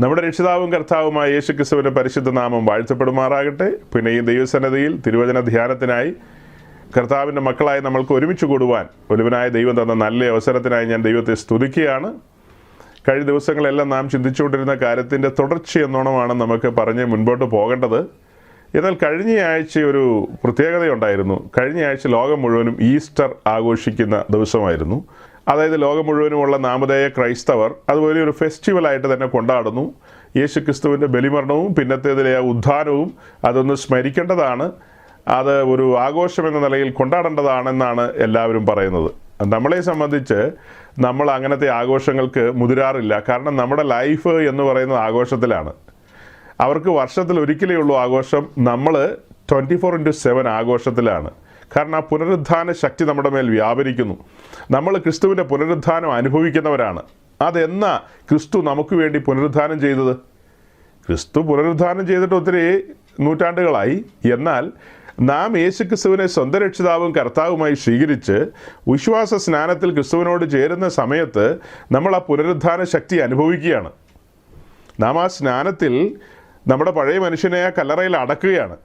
നമ്മുടെ രക്ഷിതാവും കർത്താവുമായ യേശുക്രിസ്തുവിൻ്റെ പരിശുദ്ധ നാമം വാഴ്ത്തപ്പെടുമാറാകട്ടെ. പിന്നെ ഈ ദൈവസന്നിധിയിൽ തിരുവചന ധ്യാനത്തിനായി കർത്താവിൻ്റെ മക്കളായി നമ്മൾക്ക് ഒരുമിച്ച് കൂടുവാൻ ഒരുവനായ ദൈവം തന്ന നല്ല അവസരത്തിനായി ഞാൻ ദൈവത്തെ സ്തുതിക്കുകയാണ്. കഴിഞ്ഞ ദിവസങ്ങളെല്ലാം നാം ചിന്തിച്ചുകൊണ്ടിരുന്ന കാര്യത്തിൻ്റെ തുടർച്ചയെന്നോണമാണ് നമുക്ക് പറഞ്ഞ് മുൻപോട്ട് പോകേണ്ടത്. എന്നാൽ കഴിഞ്ഞ ആഴ്ച ഒരു പ്രത്യേകതയുണ്ടായിരുന്നു. കഴിഞ്ഞ ആഴ്ച ലോകം മുഴുവനും ഈസ്റ്റർ ആഘോഷിക്കുന്ന ദിവസമായിരുന്നു. അതായത് ലോകം മുഴുവനുമുള്ള നാമധേയ ക്രൈസ്തവർ അതുപോലെ ഒരു ഫെസ്റ്റിവലായിട്ട് തന്നെ കൊണ്ടാടുന്നു. യേശുക്രിസ്തുവിൻ്റെ ബലിമരണവും പിന്നത്തേതിലെ ആ ഉത്ഥാനവും അതൊന്ന് സ്മരിക്കേണ്ടതാണ്, അത് ഒരു ആഘോഷമെന്ന നിലയിൽ കൊണ്ടാടേണ്ടതാണെന്നാണ് എല്ലാവരും പറയുന്നത്. നമ്മളെ സംബന്ധിച്ച് നമ്മൾ അങ്ങനത്തെ ആഘോഷങ്ങൾക്ക് മുതിരാറില്ല. കാരണം നമ്മുടെ ലൈഫ് എന്ന് പറയുന്നത് ആഘോഷത്തിലാണ്. അവർക്ക് വർഷത്തിൽ ഒരിക്കലേ ഉള്ളൂ ആഘോഷം, നമ്മൾ 24/7 ആഘോഷത്തിലാണ്. കാരണം ആ പുനരുദ്ധാന ശക്തി നമ്മുടെ മേൽ വ്യാപരിക്കുന്നു. നമ്മൾ ക്രിസ്തുവിൻ്റെ പുനരുദ്ധാനം അനുഭവിക്കുന്നവരാണ്. അതെന്നാ ക്രിസ്തു നമുക്ക് വേണ്ടി പുനരുദ്ധാനം ചെയ്തത്? ക്രിസ്തു പുനരുദ്ധാനം ചെയ്തിട്ട് ഒത്തിരി നൂറ്റാണ്ടുകളായി. എന്നാൽ നാം യേശുക്രിസ്തുവിനെ സ്വന്തം രക്ഷിതാവും കർത്താവുമായി സ്വീകരിച്ച് വിശ്വാസ സ്നാനത്തിൽ ക്രിസ്തുവിനോട് ചേരുന്ന സമയത്ത് നമ്മൾ ആ പുനരുദ്ധാന ശക്തി അനുഭവിക്കുകയാണ്. നാം ആ സ്നാനത്തിൽ നമ്മുടെ പഴയ മനുഷ്യനെ ആ കല്ലറയിൽ അടക്കുകയാണ്.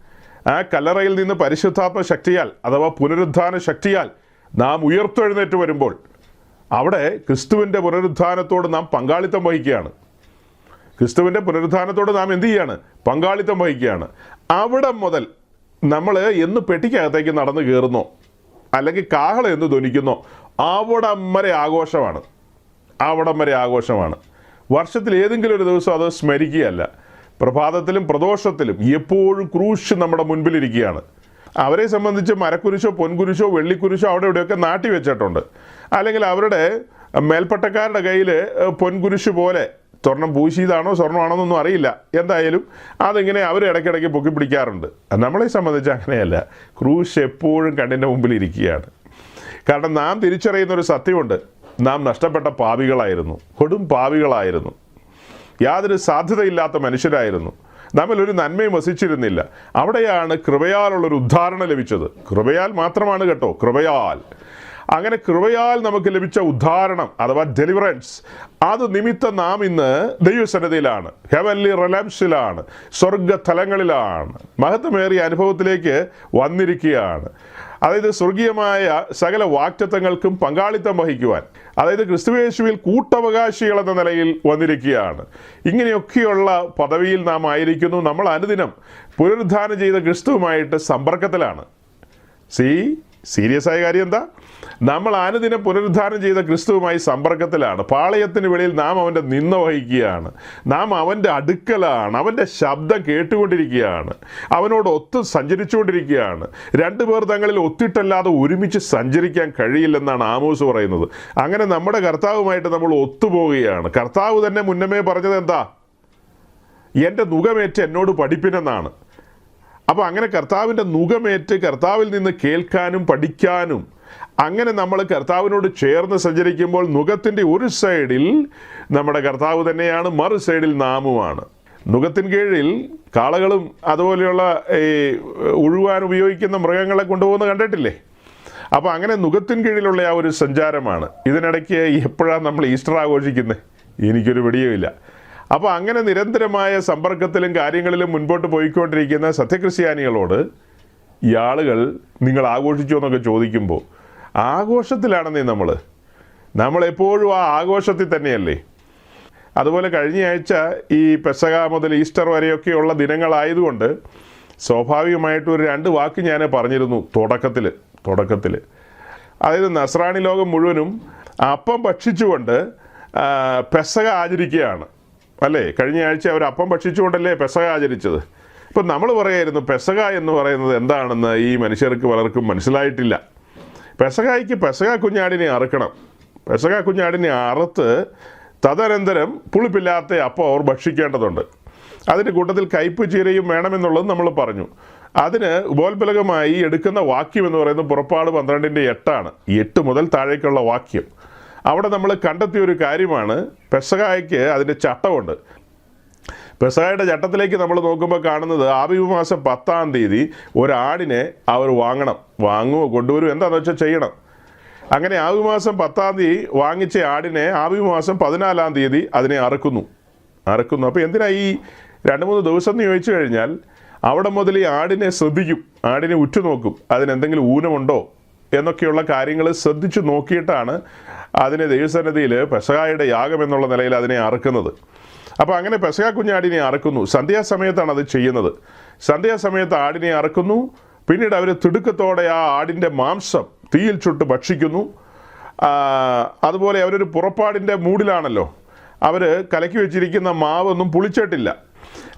ആ കല്ലറയിൽ നിന്ന് പരിശുദ്ധാത്മ ശക്തിയാൽ അഥവാ പുനരുദ്ധാന ശക്തിയാൽ നാം ഉയർത്തെഴുന്നേറ്റ് വരുമ്പോൾ അവിടെ ക്രിസ്തുവിൻ്റെ പുനരുദ്ധാനത്തോട് നാം പങ്കാളിത്തം വഹിക്കുകയാണ്. ക്രിസ്തുവിൻ്റെ പുനരുദ്ധാനത്തോട് നാം എന്ത് ചെയ്യാണ്? പങ്കാളിത്തം വഹിക്കുകയാണ്. അവിടെ മുതൽ നമ്മൾ എന്ന് പെട്ടിക്കകത്തേക്ക് നടന്നു കയറുന്നോ അല്ലെങ്കിൽ കാഹളം എന്ന് ധ്വനിക്കുന്നോ അവിടം വരെ ആഘോഷമാണ്. അവിടം വരെ ആഘോഷമാണ്. വർഷത്തിൽ ഏതെങ്കിലും ഒരു ദിവസം അത് സ്മരിക്കുകയല്ല. പ്രഭാതത്തിലും പ്രദോഷത്തിലും എപ്പോഴും ക്രൂശ് നമ്മുടെ മുൻപിലിരിക്കുകയാണ്. അവരെ സംബന്ധിച്ച് മരക്കുരിശോ പൊൻകുരിശോ വെള്ളിക്കുരിശോ അവിടെ ഇവിടെയൊക്കെ നാട്ടി വെച്ചിട്ടുണ്ട്. അല്ലെങ്കിൽ അവരുടെ മേൽപ്പട്ടക്കാരുടെ കയ്യിൽ പൊൻകുരിശ് പോലെ സ്വർണം പൂശിയതാണോ സ്വർണ്ണമാണോ എന്നൊന്നും അറിയില്ല. എന്തായാലും അതിങ്ങനെ അവർ ഇടയ്ക്കിടയ്ക്ക് പൊക്കി പിടിക്കാറുണ്ട്. നമ്മളെ സംബന്ധിച്ച് അങ്ങനെയല്ല. ക്രൂശ് എപ്പോഴും കണ്ണിൻ്റെ മുമ്പിലിരിക്കുകയാണ്. കാരണം നാം തിരിച്ചറിയുന്നൊരു സത്യമുണ്ട്. നാം നഷ്ടപ്പെട്ട പാപികളായിരുന്നു, കൊടും പാപികളായിരുന്നു, യാതൊരു സാധ്യതയില്ലാത്ത മനുഷ്യരായിരുന്നു, നമ്മിൽ ഒരു നന്മയും വസിച്ചിരുന്നില്ല. അവിടെയാണ് കൃപയാലുള്ളൊരു ഉദ്ധാരണം ലഭിച്ചത്. കൃപയാൽ മാത്രമാണ് കേട്ടോ, കൃപയാൽ. അങ്ങനെ കൃപയാൽ നമുക്ക് ലഭിച്ച ഉദ്ധാരണം അഥവാ ഡെലിവറൻസ്, അത് നിമിത്തം നാം ഇന്ന് ദൈവസന്നിധിയിലാണ്, ഹെവൻലി റെലംസിലാണ്, സ്വർഗതലങ്ങളിലാണ്, മഹത്വമേറിയ അനുഭവത്തിലേക്ക് വന്നിരിക്കുകയാണ്. അതായത് സ്വർഗീയമായ സകല വാഗ്ദത്തങ്ങൾക്കും പങ്കാളിത്തം വഹിക്കുവാൻ, അതായത് ക്രിസ്തുയേശുവിൽ കൂട്ടവകാശികൾ എന്ന നിലയിൽ വന്നിരിക്കുകയാണ്. ഇങ്ങനെയൊക്കെയുള്ള പദവിയിൽ നാം ആയിരിക്കുന്നു. നമ്മൾ അനുദിനം പുനരുദ്ധാനം ചെയ്ത ക്രിസ്തുവുമായിട്ട് സമ്പർക്കത്തിലാണ്. സീരിയസ് ആയ കാര്യം എന്താ? നമ്മൾ അനുദിനം പുനരുദ്ധാനം ചെയ്ത ക്രിസ്തുവുമായി സമ്പർക്കത്തിലാണ്. പാളയത്തിന് വെളിയിൽ നാം അവൻ്റെ നിന്ന വഹിക്കുകയാണ്. നാം അവൻ്റെ അടുക്കലാണ്. അവൻ്റെ ശബ്ദം കേട്ടുകൊണ്ടിരിക്കുകയാണ്. അവനോട് ഒത്ത് സഞ്ചരിച്ചുകൊണ്ടിരിക്കുകയാണ്. രണ്ടുപേർ തങ്ങളിൽ ഒത്തിട്ടല്ലാതെ ഒരുമിച്ച് സഞ്ചരിക്കാൻ കഴിയില്ലെന്നാണ് ആമോസ് പറയുന്നത്. അങ്ങനെ നമ്മുടെ കർത്താവുമായിട്ട് നമ്മൾ ഒത്തുപോവുകയാണ്. കർത്താവ് തന്നെ മുന്നമേ പറഞ്ഞത് എന്താ? എൻ്റെ നുകമേറ്റ് എന്നോട് പഠിപ്പിനെന്നാണ്. അപ്പോൾ അങ്ങനെ കർത്താവിൻ്റെ നുകമേറ്റ് കർത്താവിൽ നിന്ന് കേൾക്കാനും പഠിക്കാനും, അങ്ങനെ നമ്മൾ കർത്താവിനോട് ചേർന്ന് സഞ്ചരിക്കുമ്പോൾ നുകത്തിൻ്റെ ഒരു സൈഡിൽ നമ്മുടെ കർത്താവ് തന്നെയാണ്, മറു സൈഡിൽ നാമുമാണ്. നുകത്തിന് കീഴിൽ കാളകളും അതുപോലെയുള്ള ഈ ഉഴുവാൻ ഉപയോഗിക്കുന്ന മൃഗങ്ങളെ കൊണ്ടുപോകുന്നത് കണ്ടിട്ടില്ലേ? അപ്പോൾ അങ്ങനെ നുകത്തിന് കീഴിലുള്ള ആ ഒരു സഞ്ചാരമാണ്. ഇതിനിടയ്ക്ക് എപ്പോഴാണ് നമ്മൾ ഈസ്റ്റർ ആഘോഷിക്കുന്നത്? എനിക്കൊരു പിടിയുമില്ല. അപ്പോൾ അങ്ങനെ നിരന്തരമായ സമ്പർക്കത്തിലും കാര്യങ്ങളിലും മുൻപോട്ട് പോയിക്കൊണ്ടിരിക്കുന്ന സത്യക്രിസ്ത്യാനികളോട് ഈ ആളുകൾ നിങ്ങൾ ആഘോഷിച്ചോ എന്നൊക്കെ ചോദിക്കുമ്പോൾ ആഘോഷത്തിലാണെന്നേ നമ്മളെപ്പോഴും ആ ആഘോഷത്തിൽ തന്നെയല്ലേ. അതുപോലെ കഴിഞ്ഞ ആഴ്ച ഈ പെസഹ മുതൽ ഈസ്റ്റർ വരെയൊക്കെയുള്ള ദിനങ്ങളായതുകൊണ്ട് സ്വാഭാവികമായിട്ടും ഒരു 2 വാക്ക് ഞാൻ പറഞ്ഞിരുന്നു തുടക്കത്തിൽ. അതായത് നസ്രാണി ലോകം മുഴുവനും അപ്പം ഭക്ഷിച്ചുകൊണ്ട് പെസഹ ആചരിക്കുകയാണ് അല്ലേ? കഴിഞ്ഞ ആഴ്ച അവർ അപ്പം ഭക്ഷിച്ചുകൊണ്ടല്ലേ പെസഹ ആചരിച്ചത്. ഇപ്പം നമ്മൾ പറയായിരുന്നു പെസഹ എന്ന് പറയുന്നത് എന്താണെന്ന് ഈ മനുഷ്യർക്ക് പലർക്കും മനസ്സിലായിട്ടില്ല. പെസഹായ്ക്ക് പെസഹ കുഞ്ഞാടിനെ അറുക്കണം. പെസഹ കുഞ്ഞാടിനെ അറുത്ത് തദനന്തരം പുളിപ്പില്ലാത്ത അപ്പം അവർ ഭക്ഷിക്കേണ്ടതുണ്ട്. അതിൻ്റെ കൂട്ടത്തിൽ കയ്പ് ചീരയും വേണമെന്നുള്ളത് നമ്മൾ പറഞ്ഞു. അതിന് ഉപോത്ബലകമായി എടുക്കുന്ന വാക്യം എന്ന് പറയുന്നത് പുറപ്പാട് 12:8 8 മുതൽ താഴേക്കുള്ള വാക്യം. അവിടെ നമ്മൾ കണ്ടെത്തിയ ഒരു കാര്യമാണ്, പെസഹായ്ക്ക് അതിൻ്റെ ചട്ടമുണ്ട്. പെസഹയുടെ ചട്ടത്തിലേക്ക് നമ്മൾ നോക്കുമ്പോൾ കാണുന്നത് ആബീബ് മാസം 10-ാം തീയതി ഒരാടിനെ അവർ കൊണ്ടുവരും, എന്താണെന്ന് വെച്ചാൽ ചെയ്യണം. അങ്ങനെ ആബീബ് മാസം 10-ാം തീയതി വാങ്ങിച്ച ആടിനെ ആബീബ് മാസം 14-ാം തീയതി അതിനെ അറുക്കുന്നു. അറുക്കുന്നു. അപ്പോൾ എന്തിനാ ഈ 2-3 ദിവസം എന്ന് ചോദിച്ചു കഴിഞ്ഞാൽ അവിടെ മുതൽ ഈ ആടിനെ ശ്രദ്ധിക്കും, ആടിനെ ഉറ്റുനോക്കും, അതിനെന്തെങ്കിലും ഊനമുണ്ടോ എന്നൊക്കെയുള്ള കാര്യങ്ങൾ ശ്രദ്ധിച്ചു നോക്കിയിട്ടാണ് അതിനെ ദൈവസന്നിധിയിൽ പെസഹായുടെ യാഗം എന്നുള്ള നിലയിൽ അതിനെ അറുക്കുന്നത്. അപ്പോൾ അങ്ങനെ പെസഹ കുഞ്ഞാടിനെ അറുക്കുന്നു. സന്ധ്യാസമയത്താണ് അത് ചെയ്യുന്നത്. സന്ധ്യാസമയത്ത് ആടിനെ അറുക്കുന്നു. പിന്നീട് അവർ തിടുക്കത്തോടെ ആ ആടിൻ്റെ മാംസം തീയിൽ ചുട്ട് ഭക്ഷിക്കുന്നു. അതുപോലെ അവരൊരു പുറപ്പാടിൻ്റെ മൂഡിലാണല്ലോ, അവർ കലക്കി വെച്ചിരിക്കുന്ന മാവൊന്നും പുളിച്ചിട്ടില്ല.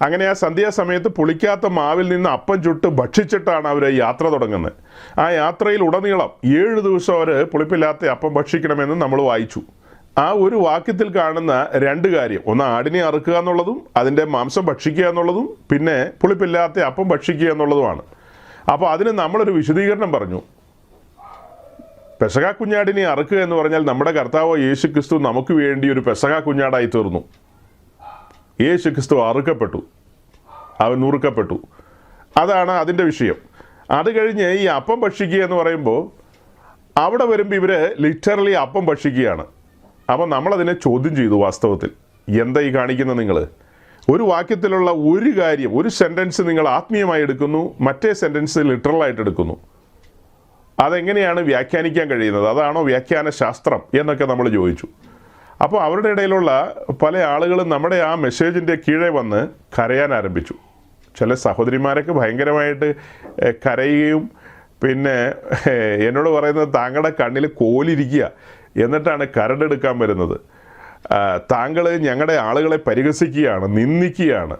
അങ്ങനെ ആ സന്ധ്യാസമയത്ത് പുളിക്കാത്ത മാവിൽ നിന്ന് അപ്പം ചുട്ട് ഭക്ഷിച്ചിട്ടാണ് അവർ യാത്ര തുടങ്ങുന്നത്. ആ യാത്രയിൽ ഉടനീളം 7 ദിവസം അവർ പുളിപ്പില്ലാത്ത അപ്പം ഭക്ഷിക്കണമെന്ന് നമ്മൾ വായിച്ചു. ആ ഒരു വാക്യത്തിൽ കാണുന്ന 2 കാര്യം, ഒന്ന് ആടിനെ അറുക്കുക എന്നുള്ളതും അതിൻ്റെ മാംസം ഭക്ഷിക്കുക എന്നുള്ളതും, പിന്നെ പുളിപ്പില്ലാത്ത അപ്പം ഭക്ഷിക്കുക എന്നുള്ളതുമാണ്. അപ്പോൾ അതിന് നമ്മളൊരു വിശദീകരണം പറഞ്ഞു. പെസഹ കുഞ്ഞാടിനെ അറുക്കുക എന്ന് പറഞ്ഞാൽ നമ്മുടെ കർത്താവ് യേശു ക്രിസ്തു നമുക്ക് വേണ്ടി ഒരു പെസഹ കുഞ്ഞാടായി തീർന്നു. യേശു ക്രിസ്തു അറുക്കപ്പെട്ടു, അവൻ നുറുക്കപ്പെട്ടു. അതാണ് അതിൻ്റെ വിഷയം. അത് കഴിഞ്ഞ് ഈ അപ്പം ഭക്ഷിക്കുക എന്ന് പറയുമ്പോൾ അവിടെ വരുമ്പോൾ ഇവർ ലിറ്ററലി അപ്പം ഭക്ഷിക്കുകയാണ്. അപ്പം നമ്മളതിനെ ചോദ്യം ചെയ്തു. വാസ്തവത്തിൽ എന്താ ഈ കാണിക്കുന്നത്? നിങ്ങൾ ഒരു വാക്യത്തിലുള്ള ഒരു കാര്യം, ഒരു സെൻറ്റൻസ് നിങ്ങൾ ആത്മീയമായി എടുക്കുന്നു, മറ്റേ സെൻറ്റൻസ് ലിറ്ററലായിട്ട് എടുക്കുന്നു. അതെങ്ങനെയാണ് വ്യാഖ്യാനിക്കാൻ കഴിയുന്നത്? അതാണോ വ്യാഖ്യാന ശാസ്ത്രം എന്നൊക്കെ നമ്മൾ ചോദിച്ചു. അപ്പോൾ അവരുടെ ഇടയിലുള്ള പല ആളുകളും നമ്മുടെ ആ മെസ്സേജിൻ്റെ കീഴെ വന്ന് കരയാൻ ആരംഭിച്ചു. ചില സഹോദരിമാരൊക്കെ ഭയങ്കരമായിട്ട് കരയുകയും പിന്നെ എന്നോട് പറയുന്നത് താങ്കളുടെ കണ്ണിൽ കോലിരിക്കുക എന്നിട്ടാണ് കരടെടുക്കാൻ വരുന്നത്, താങ്കൾ ഞങ്ങളുടെ ആളുകളെ പരിഹസിക്കുകയാണ്, നിന്ദിക്കുകയാണ്.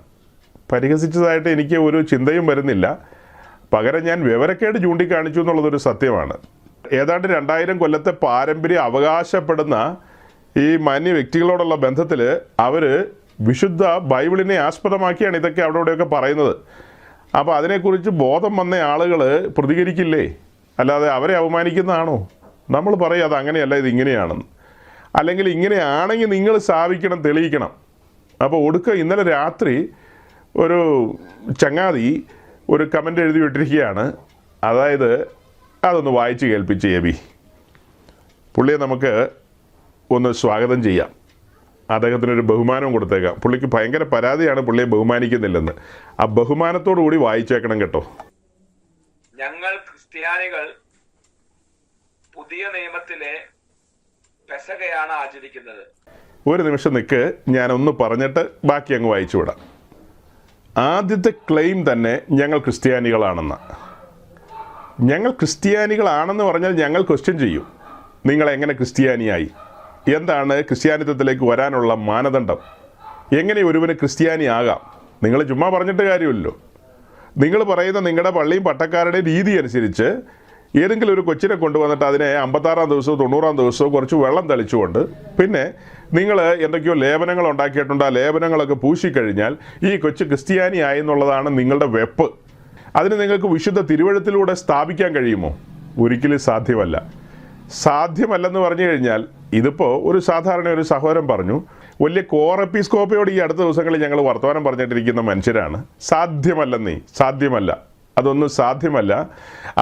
പരിഹസിച്ചതായിട്ട് എനിക്ക് ഒരു ചിന്തയും വരുന്നില്ല. പകരം ഞാൻ വിവരക്കേട് ചൂണ്ടിക്കാണിച്ചു എന്നുള്ളതൊരു സത്യമാണ്. ഏതാണ്ട് 2000 കൊല്ലത്തെ പാരമ്പര്യം അവകാശപ്പെടുന്ന ഈ മാന്യ വ്യക്തികളോടുള്ള ബന്ധത്തിൽ അവർ വിശുദ്ധ ബൈബിളിനെ ആസ്പദമാക്കിയാണ് ഇതൊക്കെ അവിടെ ഇവിടെയൊക്കെ പറയുന്നത്. അപ്പോൾ അതിനെക്കുറിച്ച് ബോധം വന്ന ആളുകൾ പ്രതികരിക്കില്ലേ? അല്ലാതെ അവരെ അവമാനിക്കുന്നതാണോ? നമ്മൾ പറയും അത് അങ്ങനെയല്ല, ഇത് ഇങ്ങനെയാണെന്ന്. അല്ലെങ്കിൽ ഇങ്ങനെയാണെങ്കിൽ നിങ്ങൾ സ്ഥാപിക്കണം, തെളിയിക്കണം. അപ്പോൾ ഇന്നലെ രാത്രി ഒരു ചങ്ങാതി ഒരു കമൻ്റ് എഴുതി വിട്ടിരിക്കുകയാണ്. അതായത് അതൊന്ന് വായിച്ച് കേൾപ്പിച്ച് എബി. പുള്ളിയെ നമുക്ക് ഒന്ന് സ്വാഗതം ചെയ്യാം, അദ്ദേഹത്തിനൊരു ബഹുമാനവും കൊടുത്തേക്കാം. പുള്ളിക്ക് ഭയങ്കര പരാതിയാണ് പുള്ളിയെ ബഹുമാനിക്കുന്നില്ലെന്ന്. ആ ബഹുമാനത്തോടു കൂടി വായിച്ചേക്കണം കേട്ടോ. ഞങ്ങൾ ക്രിസ്ത്യാനികൾ പുതിയ നിയമത്തിലെ പെസഹയാണ് ആചരിക്കുന്നത്. ഒരു നിമിഷം നിൽക്ക്, ഞാനൊന്ന് പറഞ്ഞിട്ട് ബാക്കി അങ്ങ് വായിച്ചു വിടാം. ആദ്യത്തെ ക്ലെയിം തന്നെ ഞങ്ങൾ ക്രിസ്ത്യാനികളാണെന്ന്. ഞങ്ങൾ ക്രിസ്ത്യാനികളാണെന്ന് പറഞ്ഞാൽ ഞങ്ങൾ ക്വസ്റ്റ്യൻ ചെയ്യും, നിങ്ങളെങ്ങനെ ക്രിസ്ത്യാനിയായി? എന്താണ് ക്രിസ്ത്യാനിത്വത്തിലേക്ക് വരാനുള്ള മാനദണ്ഡം? എങ്ങനെ ഒരുവന് ക്രിസ്ത്യാനിയാകാം? നിങ്ങൾ ചുമ്മാ പറഞ്ഞിട്ട് കാര്യമില്ലല്ലോ. നിങ്ങൾ പറയുന്ന നിങ്ങളുടെ പള്ളിയും പട്ടക്കാരുടെ രീതി അനുസരിച്ച് ഏതെങ്കിലും ഒരു കൊച്ചിനെ കൊണ്ടുവന്നിട്ട് അതിനെ 56-ാം ദിവസവും 90-ാം ദിവസവും കുറച്ച് വെള്ളം തളിച്ചുകൊണ്ട് പിന്നെ നിങ്ങൾ എന്തൊക്കെയോ ലേപനങ്ങൾ ഉണ്ടാക്കിയിട്ടുണ്ട്, ആ ലേപനങ്ങളൊക്കെ പൂശിക്കഴിഞ്ഞാൽ ഈ കൊച്ചു ക്രിസ്ത്യാനിയായി എന്നുള്ളതാണ് നിങ്ങളുടെ വെപ്പ്. അതിന് നിങ്ങൾക്ക് വിശുദ്ധ തിരുവഴുത്തിലൂടെ സ്ഥാപിക്കാൻ കഴിയുമോ? ഒരിക്കലും സാധ്യമല്ല. സാധ്യമല്ലെന്ന് പറഞ്ഞു കഴിഞ്ഞാൽ ഇതിപ്പോൾ ഒരു സാധാരണ ഒരു സഹോദരൻ പറഞ്ഞു, വലിയ കോർ എപ്പിസ്കോപ്പയോട് ഈ അടുത്ത ദിവസങ്ങളിൽ ഞങ്ങൾ വർത്തമാനം പറഞ്ഞിട്ടിരിക്കുന്ന മനുഷ്യരാണ്. സാധ്യമല്ല, അതൊന്നും സാധ്യമല്ല.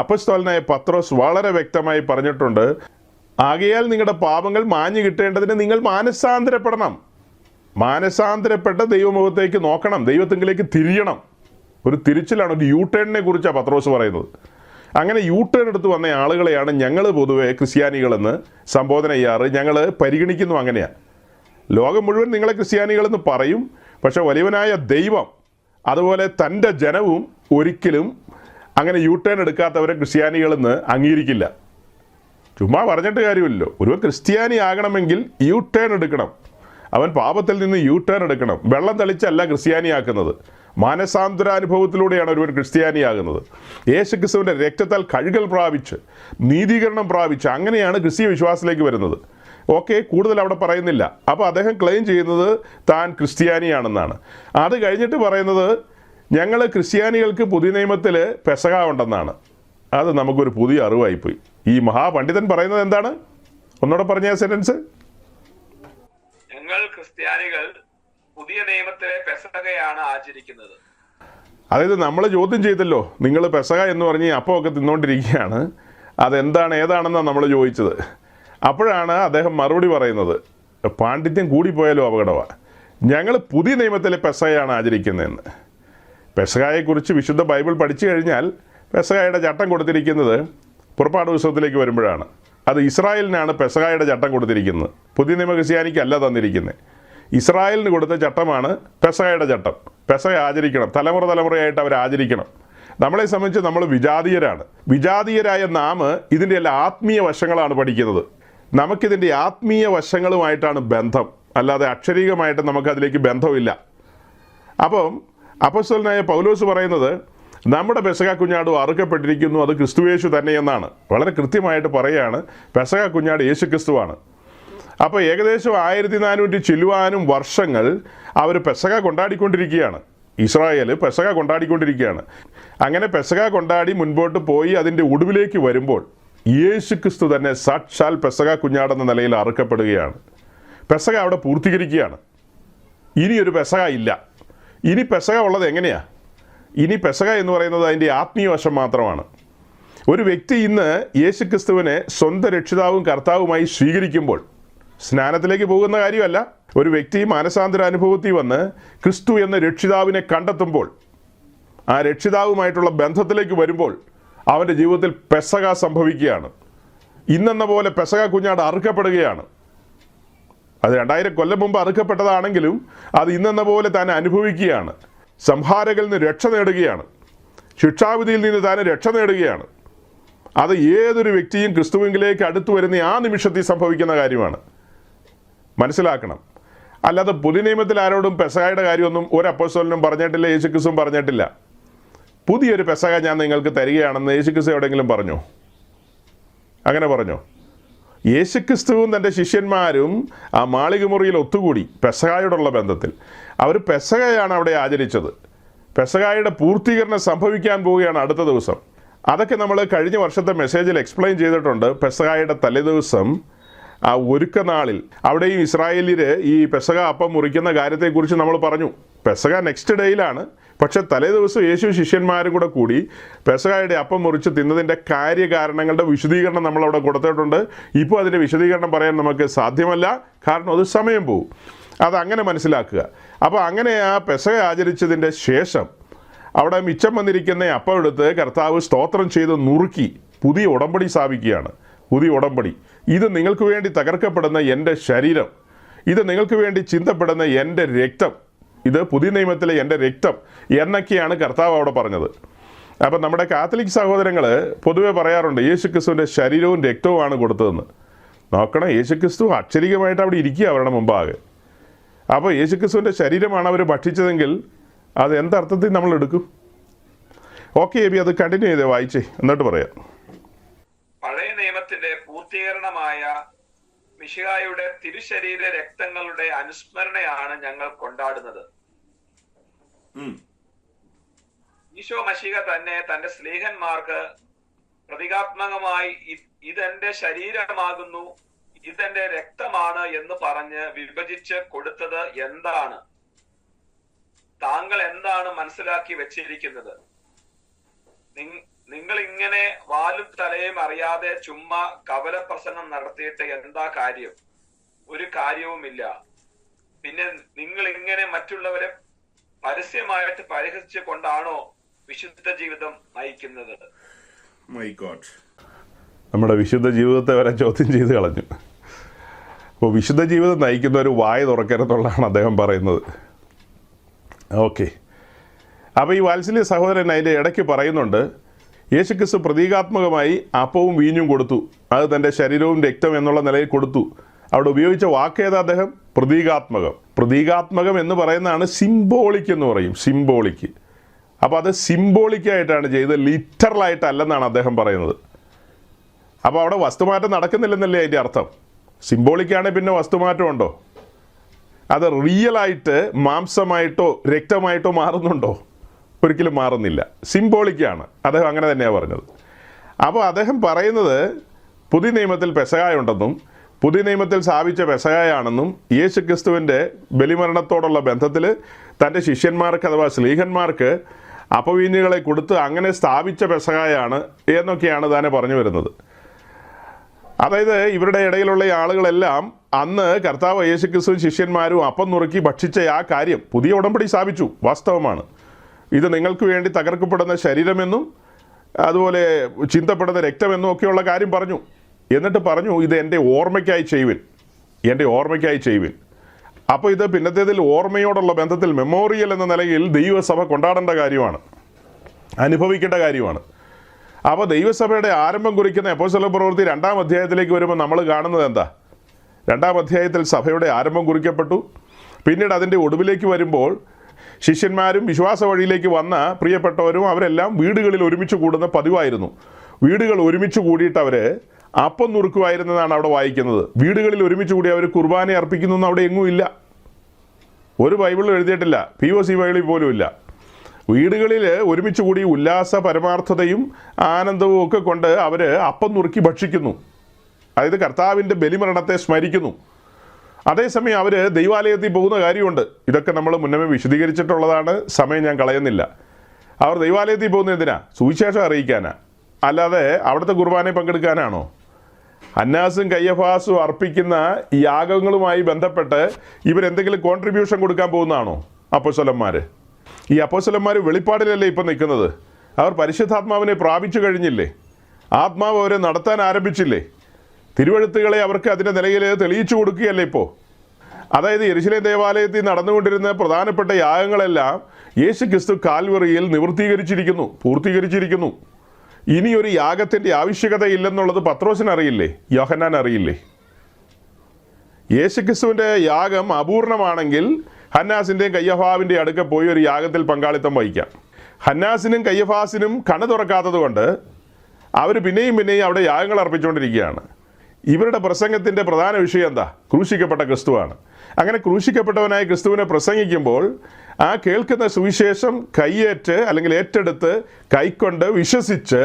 അപ്പോസ്തലനായ പത്രോസ് വളരെ വ്യക്തമായി പറഞ്ഞിട്ടുണ്ട്, ആകയാൽ നിങ്ങളുടെ പാപങ്ങൾ മാഞ്ഞു കിട്ടേണ്ടതിന് നിങ്ങൾ മാനസാന്തരപ്പെടണം. മാനസാന്തരപ്പെട്ട ദൈവമുഖത്തേക്ക് നോക്കണം, ദൈവത്തിങ്കിലേക്ക് തിരിയണം. ഒരു തിരിച്ചിലാണ്, ഒരു യൂട്ടേണിനെ കുറിച്ചാണ് പത്രോസ് പറയുന്നത്. അങ്ങനെ യൂട്ടേൺ എടുത്ത് വന്ന ആളുകളെയാണ് ഞങ്ങൾ പൊതുവെ ക്രിസ്ത്യാനികളെന്ന് സംബോധന ചെയ്യാറ്. ഞങ്ങൾ പരിഗണിക്കുന്നു അങ്ങനെയാണ്. ലോകം മുഴുവൻ നിങ്ങളെ ക്രിസ്ത്യാനികളെന്ന് പറയും, പക്ഷെ വലിയവനായ ദൈവം അതുപോലെ തൻ്റെ ജനവും ഒരിക്കലും അങ്ങനെ യൂട്ടേൺ എടുക്കാത്തവരെ ക്രിസ്ത്യാനികളെന്ന് അംഗീകരിക്കില്ല. ചുമ്മാ പറഞ്ഞിട്ട് കാര്യമില്ലല്ലോ. ഒരു ക്രിസ്ത്യാനി ആകണമെങ്കിൽ യൂട്ടേൺ എടുക്കണം. അവൻ പാപത്തിൽ നിന്ന് യൂട്ടേൺ എടുക്കണം. വെള്ളം തളിച്ചല്ല ക്രിസ്ത്യാനിയാക്കുന്നത്, മാനസാന്തരാനുഭവത്തിലൂടെയാണ് ഒരുവൻ ക്രിസ്ത്യാനിയാകുന്നത്. യേശുക്രിസ്തുവിൻ്റെ രക്തത്താൽ കഴുകൽ പ്രാപിച്ച് നീതീകരണം പ്രാപിച്ച് അങ്ങനെയാണ് ക്രിസ്തീയ വിശ്വാസത്തിലേക്ക് വരുന്നത്. ഓക്കെ, കൂടുതൽ അവിടെ പറയുന്നില്ല. അപ്പോൾ അദ്ദേഹം ക്ലെയിം ചെയ്യുന്നത് താൻ ക്രിസ്ത്യാനിയാണെന്നാണ്. അത് കഴിഞ്ഞിട്ട് പറയുന്നത് ഞങ്ങൾ ക്രിസ്ത്യാനികൾക്ക് പുതിയ നിയമത്തിൽ പെസഹ ഉണ്ടെന്നാണ്. അത് നമുക്കൊരു പുതിയ അറിവായിപ്പോയി. ഈ മഹാപണ്ഡിതൻ പറയുന്നത് എന്താണ്? ഒന്നുകൂടെ പറഞ്ഞ സെന്റൻസ്. ഞങ്ങൾ ക്രിസ്ത്യാനികൾ പുതിയ നിയമത്തിലെ പെസഹയാണ് ആചരിക്കുന്നത്. അതായത് നമ്മൾ ചോദ്യം ചെയ്തല്ലോ, നിങ്ങൾ പെസഹ എന്ന് പറഞ്ഞ് അപ്പമൊക്കെ തിന്നുകൊണ്ടിരിക്കുകയാണ്, അതെന്താണ് ഏതാണെന്നാണ് നമ്മൾ ചോദിച്ചത്. അപ്പോഴാണ് അദ്ദേഹം മറുപടി പറയുന്നത്, പാണ്ഡിത്യം കൂടിപ്പോയാലും അപകടമാണ്. ഞങ്ങൾ പുതിയ നിയമത്തിലെ പെസഹയാണ് ആചരിക്കുന്നതെന്ന്. പെസഹയെക്കുറിച്ച് വിശുദ്ധ ബൈബിൾ പഠിച്ചു കഴിഞ്ഞാൽ പെസഹയുടെ ചട്ടം കൊടുത്തിരിക്കുന്നത് പുറപ്പാട് പുസ്തകത്തിലേക്ക് വരുമ്പോഴാണ്. അത് ഇസ്രായേലിനാണ് പെസഹയുടെ ചട്ടം കൊടുത്തിരിക്കുന്നത്. പുതിയ നിയമ ക്രിസ്ത്യാനിക്കല്ല തന്നിരിക്കുന്നത്. ഇസ്രായേലിന് കൊടുത്ത ചട്ടമാണ് പെസഹയുടെ ചട്ടം. പെസഹ ആചരിക്കണം, തലമുറയായിട്ട് അവർ ആചരിക്കണം. നമ്മളെ സംബന്ധിച്ച് നമ്മൾ വിജാതീയരാണ്. വിജാതീയരായ നാം ഇതിൻ്റെ എല്ലാ ആത്മീയ വശങ്ങളാണ് പഠിക്കുന്നത്. നമുക്കിതിൻ്റെ ആത്മീയ വശങ്ങളുമായിട്ടാണ് ബന്ധം, അല്ലാതെ അക്ഷരീകമായിട്ട് നമുക്കതിലേക്ക് ബന്ധമില്ല. അപ്പം അപ്പോസ്തലനായ പൗലോസ് പറയുന്നത് നമ്മുടെ പെസഹ കുഞ്ഞാട് അറുക്കപ്പെട്ടിരിക്കുന്നു, അത് ക്രിസ്തുയേശു തന്നെയെന്നാണ്. വളരെ കൃത്യമായിട്ട് പറയുകയാണ്, പെസഹ കുഞ്ഞാട് യേശു ക്രിസ്തുവാണ്. അപ്പോൾ ഏകദേശം 1400 ചില്ലുവാനും വർഷങ്ങൾ അവർ പെസഹ കൊണ്ടാടിക്കൊണ്ടിരിക്കുകയാണ്. ഇസ്രായേൽ പെസഹ കൊണ്ടാടിക്കൊണ്ടിരിക്കുകയാണ്. അങ്ങനെ പെസഹ കൊണ്ടാടി മുൻപോട്ട് പോയി അതിൻ്റെ ഒടുവിലേക്ക് വരുമ്പോൾ യേശു ക്രിസ്തു തന്നെ സാക്ഷാൽ പെസഹ കുഞ്ഞാടെന്ന നിലയിൽ അറുക്കപ്പെടുകയാണ്. പെസഹ അവിടെ പൂർത്തീകരിക്കുകയാണ്. ഇനിയൊരു പെസഹ ഇല്ല. ഇനി പെസഹ ഉള്ളത് എങ്ങനെയാണ്? ഇനി പെസഹ എന്ന് പറയുന്നത് അതിൻ്റെ ആത്മീയ വശം മാത്രമാണ്. ഒരു വ്യക്തി ഇന്ന് യേശു ക്രിസ്തുവിനെ സ്വന്തം രക്ഷിതാവും കർത്താവുമായി സ്വീകരിക്കുമ്പോൾ, സ്നാനത്തിലേക്ക് പോകുന്ന കാര്യമല്ല, ഒരു വ്യക്തി മാനസാന്തര അനുഭവത്തിൽ വന്ന് ക്രിസ്തു എന്ന രക്ഷിതാവിനെ കണ്ടെത്തുമ്പോൾ, ആ രക്ഷിതാവുമായിട്ടുള്ള ബന്ധത്തിലേക്ക് വരുമ്പോൾ അവൻ്റെ ജീവിതത്തിൽ പെസഹ സംഭവിക്കുകയാണ്. ഇന്നെന്ന പോലെ പെസഹ കുഞ്ഞാട് അറുക്കപ്പെടുകയാണ്. അത് 2000 കൊല്ലം മുമ്പ് അറുക്കപ്പെട്ടതാണെങ്കിലും അത് ഇന്നെന്ന പോലെ താൻ അനുഭവിക്കുകയാണ്. സംഹാരകളിൽ നിന്ന് രക്ഷ നേടുകയാണ്. ശിക്ഷാവിധിയിൽ നിന്ന് താൻ രക്ഷ നേടുകയാണ്. അത് ഏതൊരു വ്യക്തിയും ക്രിസ്തുവിലേക്ക് അടുത്തു വരുന്ന ആ നിമിഷത്തിൽ സംഭവിക്കുന്ന കാര്യമാണ്. മനസ്സിലാക്കണം. അല്ലാതെ പുതിയ നിയമത്തിൽ ആരോടും പെസഹയുടെ കാര്യമൊന്നും ഒരു അപ്പോസ്തലനും പറഞ്ഞിട്ടില്ല, യേശു ക്രിസ്തുവും പറഞ്ഞിട്ടില്ല. പുതിയൊരു പെസഹ ഞാൻ നിങ്ങൾക്ക് തരികയാണെന്ന് യേശു ക്രിസ്തു എവിടെയെങ്കിലും പറഞ്ഞോ? അങ്ങനെ പറഞ്ഞോ? യേശു ക്രിസ്തുവും തൻ്റെ ശിഷ്യന്മാരും ആ മാളികമുറിയിൽ ഒത്തുകൂടി പെസഹായോടുള്ള ബന്ധത്തിൽ അവർ പെസഹയാണ് അവിടെ ആചരിച്ചത്. പെസഹായുടെ പൂർത്തീകരണം സംഭവിക്കാൻ പോവുകയാണ് അടുത്ത ദിവസം. അതൊക്കെ നമ്മൾ കഴിഞ്ഞ വർഷത്തെ മെസ്സേജിൽ എക്സ്പ്ലെയിൻ ചെയ്തിട്ടുണ്ട്. പെസഹായുടെ തലേദിവസം ആ ഒരുക്കനാളിൽ അവിടെയും ഇസ്രായേലിൽ ഈ പെസഹ അപ്പം മുറിക്കുന്ന കാര്യത്തെക്കുറിച്ച് നമ്മൾ പറഞ്ഞു. പെസഹ നെക്സ്റ്റ് ഡേയിലാണ്, പക്ഷെ തലേദിവസം യേശു ശിഷ്യന്മാരും കൂടെ കൂടി പെസഹയുടെ അപ്പം മുറിച്ച് തിന്നതിൻ്റെ കാര്യകാരണങ്ങളുടെ വിശദീകരണം നമ്മളവിടെ കൊടുത്തിട്ടുണ്ട്. ഇപ്പോൾ അതിൻ്റെ വിശദീകരണം പറയാൻ നമുക്ക് സാധ്യമല്ല, കാരണം അത് സമയം പോകും. അതങ്ങനെ മനസ്സിലാക്കുക. അപ്പോൾ അങ്ങനെ ആ പെസഹ ആചരിച്ചതിൻ്റെ ശേഷം അവിടെ മിച്ചം വന്നിരിക്കുന്ന അപ്പം എടുത്ത് കർത്താവ് സ്തോത്രം ചെയ്ത് നുറുക്കി പുതിയ ഉടമ്പടി സ്ഥാപിക്കുകയാണ്. പുതിയ ഉടമ്പടി, ഇത് നിങ്ങൾക്ക് വേണ്ടി തകർക്കപ്പെടുന്ന എൻ്റെ ശരീരം, ഇത് നിങ്ങൾക്ക് വേണ്ടി ചിന്തപ്പെടുന്ന എൻ്റെ രക്തം, ഇത് പുതിയ നിയമത്തിലെ എൻ്റെ രക്തം എന്നൊക്കെയാണ് കർത്താവ് അവിടെ പറഞ്ഞത്. അപ്പം നമ്മുടെ കാത്തലിക് സഹോദരങ്ങൾ പൊതുവെ പറയാറുണ്ട് യേശു ക്രിസ്തുവിൻ്റെ ശരീരവും രക്തവുമാണ് കൊടുത്തതെന്ന്. നോക്കണം, യേശു ക്രിസ്തു അക്ഷരികമായിട്ട് അവിടെ ഇരിക്കുക അവരുടെ മുമ്പാകെ. അപ്പോൾ യേശു ക്രിസ്തുവിൻ്റെ ശരീരമാണ് അവർ ഭക്ഷിച്ചതെങ്കിൽ അത് എന്തർത്ഥത്തിൽ നമ്മൾ എടുക്കും? ഓക്കെ എബി, അത് കണ്ടിന്യൂ ചെയ്തേ, വായിച്ചേ, എന്നിട്ട് പറയാം. പഴയ നിയമത്തിന്റെ പൂർത്തീകരണമായ മിശിഹായുടെ തിരുശരീര രക്തങ്ങളുടെ അനുസ്മരണയാണ് ഞങ്ങൾ കൊണ്ടാടുന്നത്. ഈശോ മശീഹ തന്നെ തന്റെ സ്ലീഹന്മാർക്ക് പ്രതീകാത്മകമായി ഇതെന്റെ ശരീരമാകുന്നു, ഇതെന്റെ രക്തമാണ് എന്ന് പറഞ്ഞ് വിഭജിച്ച് കൊടുത്തത് എന്താണ്? താങ്കൾ എന്താണ് മനസ്സിലാക്കി വെച്ചിരിക്കുന്നത്? നിങ്ങൾ ഇങ്ങനെ വാലും തലയും അറിയാതെ ചുമ്മാ കവല പ്രസംഗം നടത്തിയിട്ട് എന്താ കാര്യം? ഒരു കാര്യവുമില്ല. പിന്നെ നിങ്ങൾ ഇങ്ങനെ മറ്റുള്ളവരെ പരസ്യമായിട്ട് പരിഹസിച്ചു കൊണ്ടാണോ വിശുദ്ധ ജീവിതം നയിക്കുന്നത്? മൈ ഗോഡ്, നമ്മുടെ വിശുദ്ധ ജീവിതത്തെ വരെ ചോദ്യം ചെയ്ത് കളഞ്ഞു. അപ്പോൾ വിശുദ്ധ ജീവിതം നയിക്കുന്ന ഒരു വായ തുറക്കരുതെന്നുള്ളതാണ് അദ്ദേഹം പറയുന്നത്. ഓക്കെ, അപ്പോൾ ഈ വാത്സല്യ സഹോദരൻ അതിൻ്റെ ഇടയ്ക്ക് പറയുന്നുണ്ട്, യേശുക്രിസ്തു പ്രതീകാത്മകമായി അപ്പവും വീഞ്ഞും കൊടുത്തു, അത് തൻ്റെ ശരീരവും രക്തം എന്നുള്ള നിലയിൽ കൊടുത്തു. അവിടെ ഉപയോഗിച്ച വാക്കേതാ അദ്ദേഹം? പ്രതീകാത്മകം. പ്രതീകാത്മകം എന്ന് പറയുന്നതാണ് സിംബോളിക് എന്ന് പറയും, സിംബോളിക്. അപ്പോൾ അത് സിംബോളിക്കായിട്ടാണ് ചെയ്തത്, ലിറ്ററലായിട്ടല്ലെന്നാണ് അദ്ദേഹം പറയുന്നത്. അപ്പോൾ അവിടെ വസ്തുമാറ്റം നടക്കുന്നില്ലെന്നല്ലേ അതിൻ്റെ അർത്ഥം? സിംബോളിക്കാണെങ്കിൽ പിന്നെ വസ്തുമാറ്റം ഉണ്ടോ? അത് റിയലായിട്ട് മാംസമായിട്ടോ രക്തമായിട്ടോ മാറുന്നുണ്ടോ? ഒരിക്കലും മാറുന്നില്ല, സിംബോളിക്കാണ്. അദ്ദേഹം അങ്ങനെ തന്നെയാണ് പറഞ്ഞത്. അപ്പോൾ അദ്ദേഹം പറയുന്നത് പുതിയ നിയമത്തിൽ പെസഹായുണ്ടെന്നും പുതിയ നിയമത്തിൽ സ്ഥാപിച്ച പെസഹായാണെന്നും യേശു ക്രിസ്തുവിൻ്റെ ബലിമരണത്തോടുള്ള ബന്ധത്തിൽ തൻ്റെ ശിഷ്യന്മാർക്ക് അഥവാ സ്ലീഹന്മാർക്ക് അപവീഞ്ഞുകളെ കൊടുത്ത് അങ്ങനെ സ്ഥാപിച്ച പെസഹായാണ് എന്നൊക്കെയാണ് താനെ പറഞ്ഞു വരുന്നത്. അതായത് ഇവരുടെ ഇടയിലുള്ള ആളുകളെല്ലാം അന്ന് കർത്താവ് യേശുക്രിസ്തു ശിഷ്യന്മാരും അപ്പം നുറുക്കി ഭക്ഷിച്ച ആ കാര്യം പുതിയ ഉടമ്പടി സ്ഥാപിച്ചു. വാസ്തവമാണ്. ഇത് നിങ്ങൾക്ക് വേണ്ടി തകർക്കപ്പെടുന്ന ശരീരമെന്നും അതുപോലെ ചിന്തപ്പെടുന്ന രക്തമെന്നും ഒക്കെയുള്ള കാര്യം പറഞ്ഞു. എന്നിട്ട് പറഞ്ഞു, ഇത് എൻ്റെ ഓർമ്മയ്ക്കായി ചെയ്യുവിൻ, എൻ്റെ ഓർമ്മയ്ക്കായി ചെയ്യുവിൻ. അപ്പോൾ ഇത് പിന്നത്തേതിൽ ഓർമ്മയോടുള്ള ബന്ധത്തിൽ മെമ്മോറിയൽ എന്ന നിലയിൽ ദൈവസഭ കൊണ്ടാടേണ്ട കാര്യമാണ്, അനുഭവിക്കേണ്ട കാര്യമാണ്. അപ്പോൾ ദൈവസഭയുടെ ആരംഭം കുറിക്കുന്ന അപ്പോസ്തല പ്രവൃത്തി 2-ാം അധ്യായത്തിലേക്ക് വരുമ്പോൾ നമ്മൾ കാണുന്നത് എന്താ? 2-ാം അധ്യായത്തിൽ സഭയുടെ ആരംഭം കുറിക്കപ്പെട്ടു. പിന്നീട് അതിൻ്റെ ഒടുവിലേക്ക് വരുമ്പോൾ ശിഷ്യന്മാരും വിശ്വാസ വഴിയിലേക്ക് വന്ന പ്രിയപ്പെട്ടവരും അവരെല്ലാം വീടുകളിൽ ഒരുമിച്ച് കൂടുന്ന പതിവായിരുന്നു. വീടുകൾ ഒരുമിച്ച് കൂടിയിട്ട് അവർ അപ്പം നുറുക്കുമായിരുന്നതാണ് അവിടെ വായിക്കുന്നത്. വീടുകളിൽ ഒരുമിച്ച് കൂടി അവർ കുർബാന അർപ്പിക്കുന്നൊന്നും അവിടെ എങ്ങും ഇല്ല. ഒരു ബൈബിളിൽ എഴുതിയിട്ടില്ല, POC ബൈബിളിൽ പോലും ഇല്ല. വീടുകളിൽ ഒരുമിച്ച് കൂടി ഉല്ലാസ പരമാർത്ഥതയും ആനന്ദവും ഒക്കെ കൊണ്ട് അവർ അപ്പം നുറുക്കി ഭക്ഷിക്കുന്നു. അതായത് കർത്താവിൻ്റെ ബലിമരണത്തെ സ്മരിക്കുന്നു. അതേസമയം അവർ ദൈവാലയത്തിൽ പോകുന്ന കാര്യമുണ്ട്. ഇതൊക്കെ നമ്മൾ മുന്നമേ വിശദീകരിച്ചിട്ടുള്ളതാണ്, സമയം ഞാൻ കളയുന്നില്ല. അവർ ദൈവാലയത്തിൽ പോകുന്നത് എന്തിനാ? സുവിശേഷം അറിയിക്കാനാ, അല്ലാതെ അവിടുത്തെ കുർബാനയിൽ പങ്കെടുക്കാനാണോ? ഹന്നാസും കയ്യഫാസും അർപ്പിക്കുന്ന യാഗങ്ങളുമായി ബന്ധപ്പെട്ട് ഇവരെന്തെങ്കിലും കോൺട്രിബ്യൂഷൻ കൊടുക്കാൻ പോകുന്നതാണോ അപ്പോസ്തലന്മാർ? ഈ അപ്പോസ്തലന്മാർ വെളിപ്പാടിലല്ലേ ഇപ്പം നിൽക്കുന്നത്? അവർ പരിശുദ്ധാത്മാവിനെ പ്രാപിച്ചു കഴിഞ്ഞില്ലേ? ആത്മാവ് അവരെ നടത്താൻ ആരംഭിച്ചില്ലേ? തിരുവെഴുത്തുകളെ അവർക്ക് അതിൻ്റെ നിലയിൽ തെളിയിച്ചു കൊടുക്കുകയല്ലേ ഇപ്പോൾ? അതായത് യെരുശലേം ദേവാലയത്തിൽ നടന്നുകൊണ്ടിരുന്ന പ്രധാനപ്പെട്ട യാഗങ്ങളെല്ലാം യേശു ക്രിസ്തു കാൽവറിയിൽ നിവൃത്തീകരിച്ചിരിക്കുന്നു, പൂർത്തീകരിച്ചിരിക്കുന്നു. ഇനിയൊരു യാഗത്തിൻ്റെ ആവശ്യകതയില്ലെന്നുള്ളത് പത്രോസിന് അറിയില്ലേ? യോഹന്നാൻ അറിയില്ലേ? യേശു ക്രിസ്തുവിൻ്റെ യാഗം അപൂർണമാണെങ്കിൽ ഹന്നാസിൻ്റെയും കയ്യഫാവിൻ്റെയും അടുക്ക പോയി ഒരു യാഗത്തിൽ പങ്കാളിത്തം വഹിക്കാം. ഹന്നാസിനും കയ്യഫാസിനും കണ്ണ് തുറക്കാത്തത് കൊണ്ട് അവർ പിന്നെയും അവിടെ യാഗങ്ങൾ അർപ്പിച്ചുകൊണ്ടിരിക്കുകയാണ്. ഇവരുടെ പ്രസംഗത്തിൻ്റെ പ്രധാന വിഷയം എന്താ? ക്രൂശിക്കപ്പെട്ട ക്രിസ്തുവാണ്. അങ്ങനെ ക്രൂശിക്കപ്പെട്ടവനായ ക്രിസ്തുവിനെ പ്രസംഗിക്കുമ്പോൾ ആ കേൾക്കുന്ന സുവിശേഷം കൈയേറ്റ് അല്ലെങ്കിൽ ഏറ്റെടുത്ത് കൈക്കൊണ്ട് വിശ്വസിച്ച്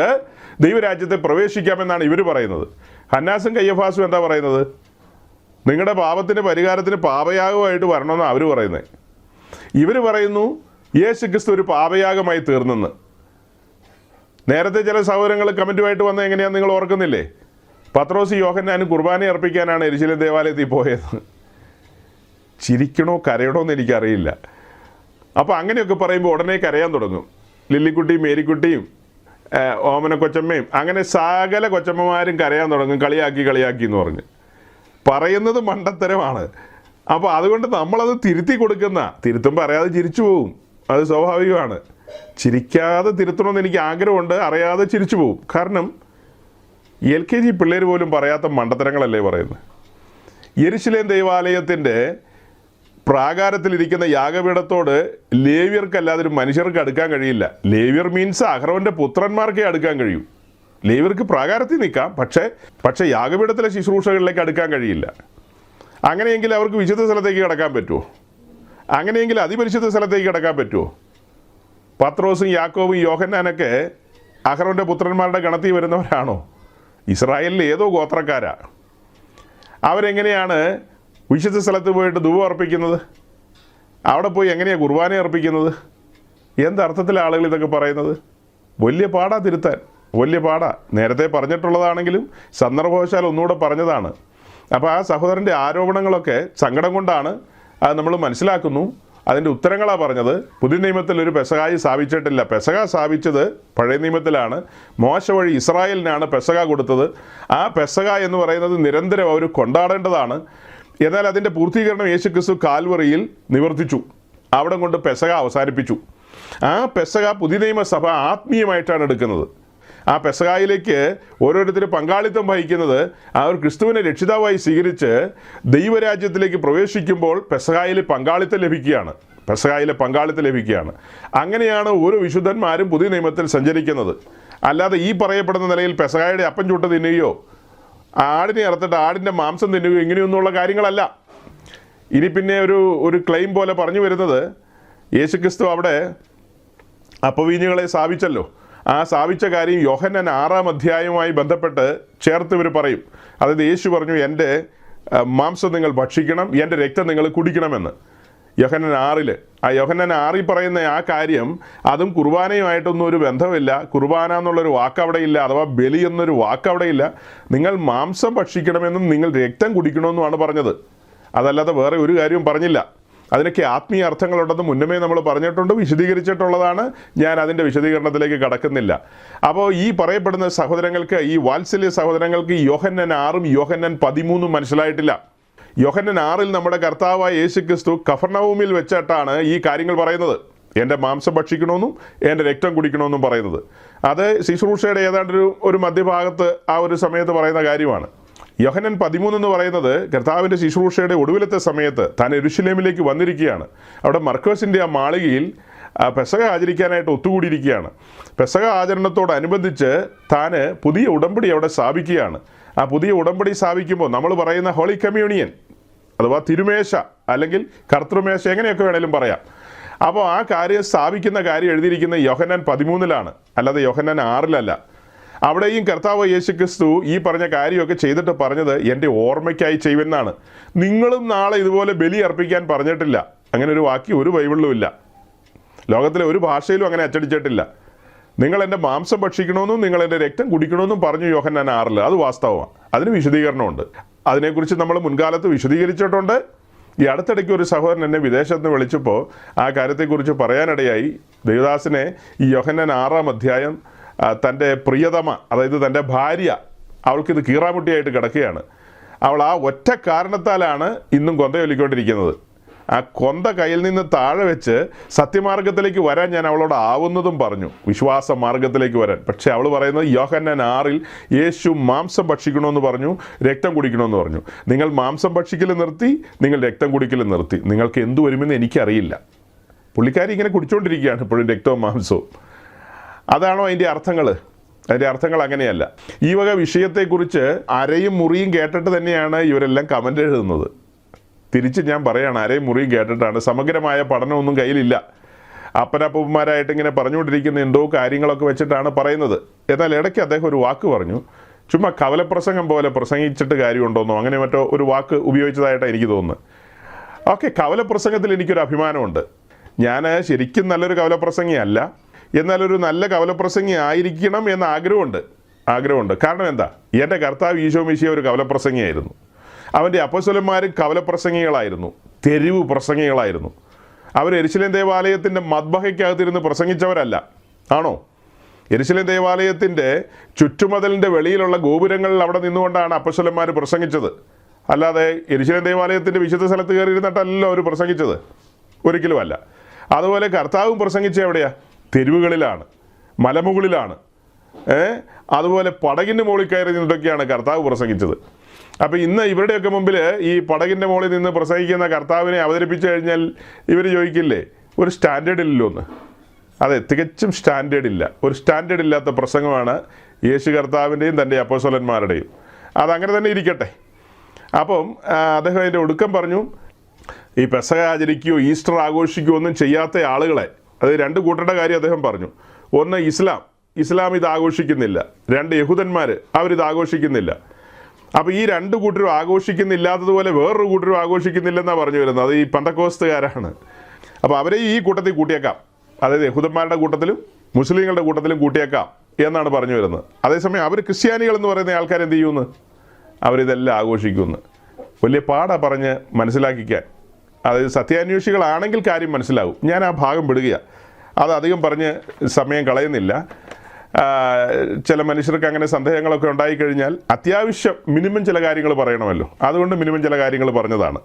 ദൈവരാജ്യത്തെ പ്രവേശിക്കാമെന്നാണ് ഇവർ പറയുന്നത്. ഹന്നാസും കയ്യഫാസും എന്താ പറയുന്നത്? നിങ്ങളുടെ പാപത്തിൻ്റെ പരിഹാരത്തിന് പാപയാഗമായിട്ട് വരണമെന്ന് അവർ പറയുന്നത്. ഇവർ പറയുന്നു യേശു ക്രിസ്തു ഒരു പാപയാഗമായി തീർന്നെന്ന്. നേരത്തെ ചില സഹോദരങ്ങൾ കമൻറ്റുമായിട്ട് വന്നത് എങ്ങനെയാണെന്ന് നിങ്ങൾ ഓർക്കുന്നില്ലേ? പത്രോസ് യോഹന്നാനും കുർബാന അർപ്പിക്കാനാണ് യെരുശലേം ദേവാലയത്തിൽ പോയത്. ചിരിക്കണോ കരയണോ എന്ന് എനിക്കറിയില്ല. അപ്പോൾ അങ്ങനെയൊക്കെ പറയുമ്പോൾ ഉടനെ കരയാൻ തുടങ്ങും. ലില്ലിക്കുട്ടിയും മേരിക്കുട്ടിയും ഓമന കൊച്ചമ്മയും അങ്ങനെ സകല കൊച്ചമ്മമാരും കരയാൻ തുടങ്ങും, കളിയാക്കി എന്ന് പറഞ്ഞ്. പറയുന്നത് മണ്ടത്തരമാണ്. അപ്പോൾ അതുകൊണ്ട് നമ്മളത് തിരുത്തി കൊടുക്കുന്ന, തിരുത്തുമ്പോൾ അറിയാതെ ചിരിച്ചു പോകും, അത് സ്വാഭാവികമാണ്. ചിരിക്കാതെ തിരുത്തണമെന്ന് എനിക്ക് ആഗ്രഹമുണ്ട്, അറിയാതെ ചിരിച്ചു പോകും. കാരണം LKG പിള്ളേർ പോലും പറയാത്ത മണ്ടത്തരങ്ങളല്ലേ പറയുന്നത്. യെരുശലേം ദേവാലയത്തിൻ്റെ പ്രാകാരത്തിലിരിക്കുന്ന യാഗപീഠത്തോട് ലേവ്യർക്കല്ലാതെ ഒരു മനുഷ്യർക്ക് അടുക്കാൻ കഴിയില്ല. ലേവ്യർ മീൻസ് അഹ്റോന്റെ പുത്രന്മാർക്കേ അടുക്കാൻ കഴിയൂ. ലേവ്യർക്ക് പ്രാകാരത്തിൽ നിൽക്കാം, പക്ഷേ യാഗപീഠത്തിലെ ശുശ്രൂഷകളിലേക്ക് അടുക്കാൻ കഴിയില്ല. അങ്ങനെയെങ്കിൽ അവർക്ക് വിശുദ്ധ സ്ഥലത്തേക്ക് കടക്കാൻ പറ്റുമോ? അങ്ങനെയെങ്കിൽ അതിപരിശുദ്ധ സ്ഥലത്തേക്ക് കടക്കാൻ പറ്റുമോ? പത്രോസും യാക്കോബും യോഹന്നാനൊക്കെ അഹ്റോന്റെ പുത്രന്മാരുടെ ഗണത്തിൽ വരുന്നവരാണോ? ഇസ്രായേലിൽ ഏതോ ഗോത്രക്കാരാ. അവരെങ്ങനെയാണ് വിശുദ്ധ സ്ഥലത്ത് പോയിട്ട് ധൂപം അർപ്പിക്കുന്നത്? അവിടെ പോയി എങ്ങനെയാണ് കുർബാന അർപ്പിക്കുന്നത്? എന്തർത്ഥത്തിലാണ് ആളുകൾ ഇതൊക്കെ പറയുന്നത്? വലിയ പാടാ തിരുത്താൻ, വലിയ പാടാ. നേരത്തെ പറഞ്ഞിട്ടുള്ളതാണെങ്കിലും സന്ദർഭവശാൽ ഒന്നുകൂടെ പറഞ്ഞതാണ്. അപ്പോൾ ആ സഹോദരൻ്റെ ആരോപണങ്ങളൊക്കെ സങ്കടം കൊണ്ടാണ്, അത് നമ്മൾ മനസ്സിലാക്കുന്നു. അതിൻ്റെ ഉത്തരങ്ങളാണ് പറഞ്ഞത്. പുതിയ നിയമത്തിൽ ഒരു പെസഹായി സ്ഥാപിച്ചിട്ടില്ല. പെസഹ സ്ഥാപിച്ചത് പഴയ നിയമത്തിലാണ്. മോശ വഴി ഇസ്രായേലിനാണ് പെസഹ കൊടുത്തത്. ആ പെസഹ എന്ന് പറയുന്നത് നിരന്തരം അവർ കൊണ്ടാടേണ്ടതാണ്. എന്നാൽ അതിൻ്റെ പൂർത്തീകരണം യേശുക്രിസ്തു കാൽവറിയിൽ നിവർത്തിച്ചു. അവിടെ കൊണ്ട് പെസഹ അവസാനിപ്പിച്ചു. ആ പെസഹ പുതിയ നിയമസഭ ആത്മീയമായിട്ടാണ് എടുക്കുന്നത്. ആ പെസഹായിലേക്ക് ഓരോരുത്തരും പങ്കാളിത്തം വഹിക്കുന്നത് അവർ ക്രിസ്തുവിനെ രക്ഷിതാവായി സ്വീകരിച്ച് ദൈവരാജ്യത്തിലേക്ക് പ്രവേശിക്കുമ്പോൾ പെസഹായിലെ പങ്കാളിത്തം ലഭിക്കുകയാണ്. അങ്ങനെയാണ് ഓരോ വിശുദ്ധന്മാരും പുതിയ നിയമത്തിൽ സഞ്ചരിക്കുന്നത്. അല്ലാതെ ഈ പറയപ്പെടുന്ന നിലയിൽ പെസഹായുടെ അപ്പം ചുട്ട് തിന്നുകയോ ആടിനെ അറുത്തിട്ട് ആടിൻ്റെ മാംസം തിന്നുകയോ ഇങ്ങനെയൊന്നുള്ള കാര്യങ്ങളല്ല. ഇനി പിന്നെ ഒരു ക്ലെയിം പോലെ പറഞ്ഞു വരുന്നത്, യേശുക്രിസ്തു അവിടെ അപ്പവീഞ്ഞുകളെ സ്ഥാപിച്ചല്ലോ, ആ സ്ഥാപിച്ച കാര്യം യോഹന്നാൻ 6-ാം അധ്യായവുമായി ബന്ധപ്പെട്ട് ചേർത്ത് ഇവർ പറയും. അതായത് യേശു പറഞ്ഞു എൻ്റെ മാംസം നിങ്ങൾ ഭക്ഷിക്കണം, എൻ്റെ രക്തം നിങ്ങൾ കുടിക്കണമെന്ന്. യോഹന്നാൻ 6 ആ യോഹന്നാൻ 6 പറയുന്ന ആ കാര്യം അതും കുർബാനയുമായിട്ടൊന്നും ഒരു ബന്ധമില്ല. കുർബാന എന്നുള്ളൊരു വാക്ക് അവിടെ ഇല്ല, അഥവാ ബലി എന്നൊരു വാക്ക് അവിടെ ഇല്ല. നിങ്ങൾ മാംസം ഭക്ഷിക്കണമെന്നും നിങ്ങൾ രക്തം കുടിക്കണമെന്നുമാണ് പറഞ്ഞത്. അതല്ലാതെ വേറെ ഒരു കാര്യവും പറഞ്ഞില്ല. അതിനൊക്കെ ആത്മീയ അർത്ഥങ്ങളുണ്ടെന്ന് മുന്നമേ നമ്മൾ പറഞ്ഞിട്ടുണ്ട്, വിശദീകരിച്ചിട്ടുള്ളതാണ്. ഞാൻ അതിൻ്റെ വിശദീകരണത്തിലേക്ക് കടക്കുന്നില്ല. അപ്പോൾ ഈ പറയപ്പെടുന്ന സഹോദരങ്ങൾക്ക്, ഈ വാത്സല്യ സഹോദരങ്ങൾക്ക് യോഹന്നാൻ 6 യോഹന്നാൻ 13 മനസ്സിലായിട്ടില്ല. യോഹന്നാൻ 6 നമ്മുടെ കർത്താവായ യേശു ക്രിസ്തു കഫർനഹൂമിൽ വെച്ചിട്ടാണ് ഈ കാര്യങ്ങൾ പറയുന്നത്. എൻ്റെ മാംസം ഭക്ഷിക്കണമെന്നും എൻ്റെ രക്തം കുടിക്കണമെന്നും പറയുന്നത്. അത് ശുശ്രൂഷയുടെ ഏതാണ്ട് ഒരു മധ്യഭാഗത്ത് ആ ഒരു സമയത്ത് പറയുന്ന കാര്യമാണ്. യോഹന്നാൻ 13 എന്ന് പറയുന്നത് കർത്താവിൻ്റെ ശുശ്രൂഷയുടെ ഒടുവിലത്തെ സമയത്ത് താൻ യെരൂശലേമിലേക്ക് വന്നിരിക്കുകയാണ്. അവിടെ മർക്കോസിൻ്റെ ആ മാളികയിൽ പെസഹ ആചരിക്കാനായിട്ട് ഒത്തുകൂടിയിരിക്കുകയാണ്. പെസഹ ആചരണത്തോടനുബന്ധിച്ച് താൻ പുതിയ ഉടമ്പടി അവിടെ സ്ഥാപിക്കുകയാണ്. ആ പുതിയ ഉടമ്പടി സ്ഥാപിക്കുമ്പോൾ നമ്മൾ പറയുന്ന ഹോളി കമ്മ്യൂണിയൻ അഥവാ തിരുമേശ അല്ലെങ്കിൽ കർത്തൃമേശ എങ്ങനെയൊക്കെ വേണേലും പറയാം. അപ്പോൾ ആ കാര്യം സ്ഥാപിക്കുന്ന കാര്യം എഴുതിയിരിക്കുന്ന യോഹന്നാൻ 13 അല്ലാതെ യോഹന്നാൻ 6 അവിടെയും കർത്താവ് യേശു ക്രിസ്തു ഈ പറഞ്ഞ കാര്യമൊക്കെ ചെയ്തിട്ട് പറഞ്ഞത് എൻ്റെ ഓർമ്മയ്ക്കായി ചെയ്യുമെന്നാണ്. നിങ്ങളും നാളെ ഇതുപോലെ ബലി അർപ്പിക്കാൻ പറഞ്ഞിട്ടില്ല. അങ്ങനെ ഒരു വാക്യം ഒരു ബൈബിളിലും ഇല്ല, ലോകത്തിലെ ഒരു ഭാഷയിലും അങ്ങനെ അച്ചടിച്ചിട്ടില്ല. നിങ്ങൾ എൻ്റെ മാംസം ഭക്ഷിക്കണമെന്നും നിങ്ങൾ എൻ്റെ രക്തം കുടിക്കണമെന്നും പറഞ്ഞു യോഹന്നാൻ 6. അത് വാസ്തവമാണ്, അതിന് വിശദീകരണമുണ്ട്. അതിനെക്കുറിച്ച് നമ്മൾ മുൻകാലത്ത് വിശദീകരിച്ചിട്ടുണ്ട്. ഈ അടുത്തിടയ്ക്ക് ഒരു സഹോദരൻ എന്നെ വിദേശത്ത് നിന്ന് വിളിച്ചപ്പോൾ ആ കാര്യത്തെക്കുറിച്ച് പറയാനിടയായി. ദേവദാസിനെ ഈ യോഹന്നാൻ 6 അധ്യായം തൻ്റെ പ്രിയതമ, അതായത് തൻ്റെ ഭാര്യ, അവൾക്കിത് കീറാമുട്ടിയായിട്ട് കിടക്കുകയാണ്. അവൾ ആ ഒറ്റ കാരണത്താലാണ് ഇന്നും കൊന്തയൊല്ലിക്കൊണ്ടിരിക്കുന്നത്. ആ കൊന്ത കയ്യിൽ നിന്ന് താഴെ വെച്ച് സത്യമാർഗത്തിലേക്ക് വരാൻ ഞാൻ അവളോട് ആവുന്നതും പറഞ്ഞു, വിശ്വാസ മാർഗത്തിലേക്ക് വരാൻ. പക്ഷേ അവൾ പറയുന്നത് യോഹന്നാൻ 6 യേശു മാംസം ഭക്ഷിക്കണമെന്ന് പറഞ്ഞു, രക്തം കുടിക്കണമെന്ന് പറഞ്ഞു. നിങ്ങൾ മാംസം ഭക്ഷിക്കൽ നിർത്തി, നിങ്ങൾ രക്തം കുടിക്കൽ നിർത്തി, നിങ്ങൾക്ക് എന്തു വരുമെന്ന് എനിക്കറിയില്ല. പുള്ളിക്കാരി ഇങ്ങനെ കുടിച്ചുകൊണ്ടിരിക്കുകയാണ് ഇപ്പോഴും രക്തവും മാംസവും. അതാണോ അതിൻ്റെ അർത്ഥങ്ങൾ? അതിൻ്റെ അർത്ഥങ്ങൾ അങ്ങനെയല്ല. ഈ വക വിഷയത്തെക്കുറിച്ച് അരയും മുറിയും കേട്ടിട്ട് തന്നെയാണ് ഇവരെല്ലാം കമൻ്റ് എഴുതുന്നത്. തിരിച്ച് ഞാൻ പറയുകയാണ്, അരയും മുറിയും കേട്ടിട്ടാണ്. സമഗ്രമായ പഠനമൊന്നും കയ്യിലില്ല. അപ്പനപ്പന്മാരായിട്ട് ഇങ്ങനെ പറഞ്ഞുകൊണ്ടിരിക്കുന്ന എന്തോ കാര്യങ്ങളൊക്കെ വെച്ചിട്ടാണ് പറയുന്നത്. എന്നാൽ ഇടയ്ക്ക് അദ്ദേഹം ഒരു വാക്ക് പറഞ്ഞു, ചുമ്മാ കവലപ്രസംഗം പോലെ പ്രസംഗിച്ചിട്ട് കാര്യമുണ്ടോന്നോ അങ്ങനെ മറ്റോ ഒരു വാക്ക് ഉപയോഗിച്ചതായിട്ടാണ് എനിക്ക് തോന്നുന്നത്. ഓക്കെ, കവലപ്രസംഗത്തിൽ എനിക്കൊരു അഭിമാനമുണ്ട്. ഞാൻ ശരിക്കും നല്ലൊരു കവലപ്രസംഗിയല്ല, എന്നാലൊരു നല്ല കവലപ്രസംഗി ആയിരിക്കണം എന്ന ആഗ്രഹമുണ്ട്. കാരണം എന്താ? എൻ്റെ കർത്താവ് ഈശോ മിശിഹ ഒരു കവലപ്രസംഗിയായിരുന്നു. അവൻ്റെ അപ്പോസ്തലന്മാരും കവലപ്രസംഗികളായിരുന്നു, തെരുവ് പ്രസംഗികളായിരുന്നു. അവർ യെരൂശലേം ദേവാലയത്തിൻ്റെ മദ്ബഹയ്ക്കകത്തിരുന്ന് പ്രസംഗിച്ചവരല്ല, ആണോ? യെരൂശലേം ദേവാലയത്തിൻ്റെ ചുറ്റുമതിലിൻ്റെ വെളിയിലുള്ള ഗോപുരങ്ങളിൽ അവിടെ നിന്നുകൊണ്ടാണ് അപ്പോസ്തലന്മാർ പ്രസംഗിച്ചത്. അല്ലാതെ യെരൂശലേം ദേവാലയത്തിൻ്റെ വിശുദ്ധ സ്ഥലത്ത് കയറി ഇരുന്നിട്ടല്ലോ അവർ പ്രസംഗിച്ചത്, ഒരിക്കലുമല്ല. അതുപോലെ കർത്താവും പ്രസംഗിച്ച എവിടെയാണ്? തെരുവുകളിലാണ്, മലമുകളിലാണ്, അതുപോലെ പടകിൻ്റെ മുകളിൽ കയറി നിന്നിട്ടൊക്കെയാണ് കർത്താവ് പ്രസംഗിച്ചത്. അപ്പോൾ ഇന്ന് ഇവരുടെയൊക്കെ മുമ്പിൽ ഈ പടകിൻ്റെ മുകളിൽ നിന്ന് പ്രസംഗിക്കുന്ന കർത്താവിനെ അവതരിപ്പിച്ചു കഴിഞ്ഞാൽ ഇവർ ചോദിക്കില്ലേ, ഒരു സ്റ്റാൻഡേർഡ് ഇല്ലല്ലോ എന്ന്? അതെ, തികച്ചും സ്റ്റാൻഡേർഡില്ല. ഒരു സ്റ്റാൻഡേർഡ് ഇല്ലാത്ത പ്രസംഗമാണ് യേശു കർത്താവിൻ്റെയും തൻ്റെ അപ്പോസ്തലന്മാരുടെയും. അതങ്ങനെ തന്നെ ഇരിക്കട്ടെ. അപ്പം അദ്ദേഹം അതിൻ്റെ ഒടുക്കം പറഞ്ഞു, ഈ പെസഹ ആചരിക്കുകയോ ഈസ്റ്റർ ആഘോഷിക്കുകയോ ഒന്നും ചെയ്യാത്ത ആളുകളെ, അത് 2 കൂട്ടരുടെ കാര്യം അദ്ദേഹം പറഞ്ഞു. ഒന്ന് ഇസ്ലാം ഇത് ആഘോഷിക്കുന്നില്ല. 2 യഹൂദന്മാർ, അവരിത് ആഘോഷിക്കുന്നില്ല. അപ്പോൾ ഈ 2 കൂട്ടരും ആഘോഷിക്കുന്നില്ലാത്തതുപോലെ വേറൊരു കൂട്ടരും ആഘോഷിക്കുന്നില്ലെന്നാണ് പറഞ്ഞു വരുന്നത്. അത് ഈ പെന്തക്കോസ്തുകാരാണ്. അപ്പോൾ അവരെ ഈ കൂട്ടത്തിൽ കൂട്ടിയേക്കാം, അതായത് യഹൂദന്മാരുടെ കൂട്ടത്തിലും മുസ്ലിങ്ങളുടെ കൂട്ടത്തിലും കൂട്ടിയേക്കാം എന്നാണ് പറഞ്ഞു വരുന്നത്. അതേസമയം അവർ ക്രിസ്ത്യാനികൾ എന്ന് പറയുന്ന ആൾക്കാർ എന്ത് ചെയ്യുമെന്ന്? അവരിതെല്ലാം ആഘോഷിക്കുമെന്ന്. വലിയ പാടാ പറഞ്ഞ് മനസ്സിലാക്കിക്കാൻ. അതായത് സത്യാന്വേഷികളാണെങ്കിൽ കാര്യം മനസ്സിലാവും. ഞാൻ ആ ഭാഗം വിടുകയാണ്, അത് അധികം പറഞ്ഞ് സമയം കളയുന്നില്ല. ചില മനുഷ്യർക്ക് അങ്ങനെ സന്ദേഹങ്ങളൊക്കെ ഉണ്ടായിക്കഴിഞ്ഞാൽ അത്യാവശ്യം മിനിമം ചില കാര്യങ്ങൾ പറയണമല്ലോ, അതുകൊണ്ട് മിനിമം ചില കാര്യങ്ങൾ പറഞ്ഞതാണ്.